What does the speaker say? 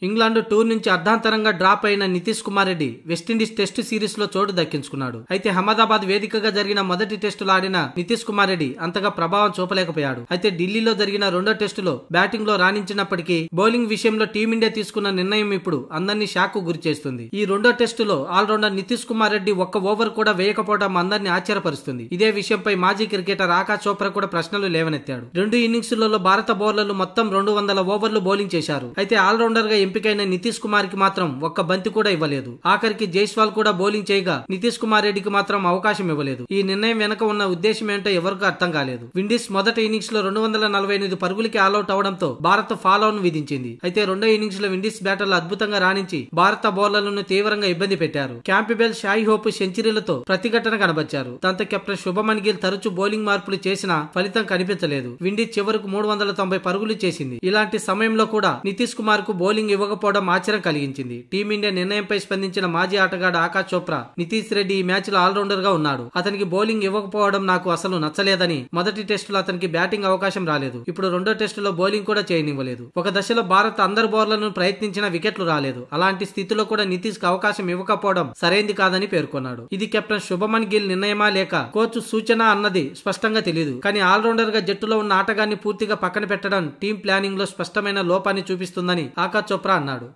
England tour నుంచి అర్ధాంతరంగా drop అయిన Nitish Kumar Reddy West Indies test series లో చోటు దక్కించుకున్నాడు. అయితే అహ్మదాబాద్ వేదికగా జరిగిన మొదటి టెస్టులో ఆడిన నితీష్ కుమార్ రెడ్డి అంతగా ప్రభావం చూపలేకపోయాడు. అయితే ఢిల్లీలో జరిగిన రెండో టెస్టులో బ్యాటింగ్ లో రాణించినప్పటికీ బౌలింగ్ విషయంలో టీమిండియా తీసుకున్న నిర్ణయం ఇప్పుడు అందరినీ షాక్ కు గురి చేస్తుంది. ఈ రెండో టెస్టులో ఆల్రౌండర్ నితీష్ కుమార్ రెడ్డి ఒక్క ఓవర్ కూడా వేయకపోవడం అందరినీ ఆశ్చర్యపరుస్తుంది. ఇదే విషయంపై మాజీ క్రికెటర్ ఆకాశ్ చోప్రా కూడా ప్రశ్నలు లేవనెత్తాడు. రెండు ఇన్నింగ్స్లలో భారత బౌలర్లు మొత్తం 200 ఓవర్లు బౌలింగ్ చేశారు. అయితే ఆల్రౌండర్ గా ఎంపికైన నితీష్ కుమార్ కి మాత్రం ఒక్క బంతి కూడా ఇవ్వలేదు. ఆఖరికి జైస్వాల్ కూడా బౌలింగ్ చేయగా నితీష్ కుమార్ రెడ్డికి మాత్రం అవకాశం ఇవ్వలేదు. ఈ నిర్ణయం వెనక ఉన్న ఉద్దేశం ఏంటో ఎవరికీ అర్థం కాలేదు. విండీస్ మొదటి ఇన్నింగ్స్ లో 248 పరుగులకి ఆల్అౌట్ అవడంతో భారత్ ఫాలోను విధించింది. అయితే రెండో ఇన్నింగ్స్ లో విండీస్ బ్యాటర్లు అద్భుతంగా రాణించి భారత బౌలర్లను తీవ్రంగా ఇబ్బంది పెట్టారు. క్యాంపిబెల్, షాయి హోప్ సెంచరీలతో ప్రతిఘటన కనబర్చారు. దాంతో కెప్టెన్ శుభమన్ గిల్ తరచూ బౌలింగ్ మార్పులు చేసినా ఫలితం కనిపించలేదు. విండీస్ చివరకు 390 పరుగులు చేసింది. ఇలాంటి సమయంలో కూడా నితీష్ కుమార్ కు బౌలింగ్ ఇవ్వకపోవడం ఆశ్చర్యం కలిగించింది. టీమిండియా నిర్ణయంపై స్పందించిన మాజీ ఆటగాడు ఆకాశ్ చోప్రా నితీష్ రెడ్డి ఈ మ్యాచ్ లో ఆల్రౌండర్ గా ఉన్నాడు. అతనికి బౌలింగ్ ఇవ్వకపోవడం నాకు అసలు నచ్చలేదని, మొదటి టెస్టులో అతనికి బ్యాటింగ్ అవకాశం రాలేదు. ఇప్పుడు రెండో టెస్టులో బౌలింగ్ కూడా చేయనివ్వలేదు. ఒక దశలో భారత్ అందరు బౌలర్లను ప్రయత్నించిన వికెట్లు రాలేదు. అలాంటి స్థితిలో కూడా నితీష్ కు అవకాశం ఇవ్వకపోవడం సరైంది కాదని పేర్కొన్నాడు. ఇది కెప్టెన్ శుభమన్ గిల్ నిర్ణయమా లేక కోచ్ సూచన అన్నది స్పష్టంగా తెలియదు. కానీ ఆల్రౌండర్ గా జట్టులో ఉన్న ఆటగాన్ని పూర్తిగా పక్కన పెట్టడం టీం ప్లానింగ్ లో స్పష్టమైన లోపాన్ని చూపిస్తుందని ఆకాశ్ చోప్రా అన్నాడు.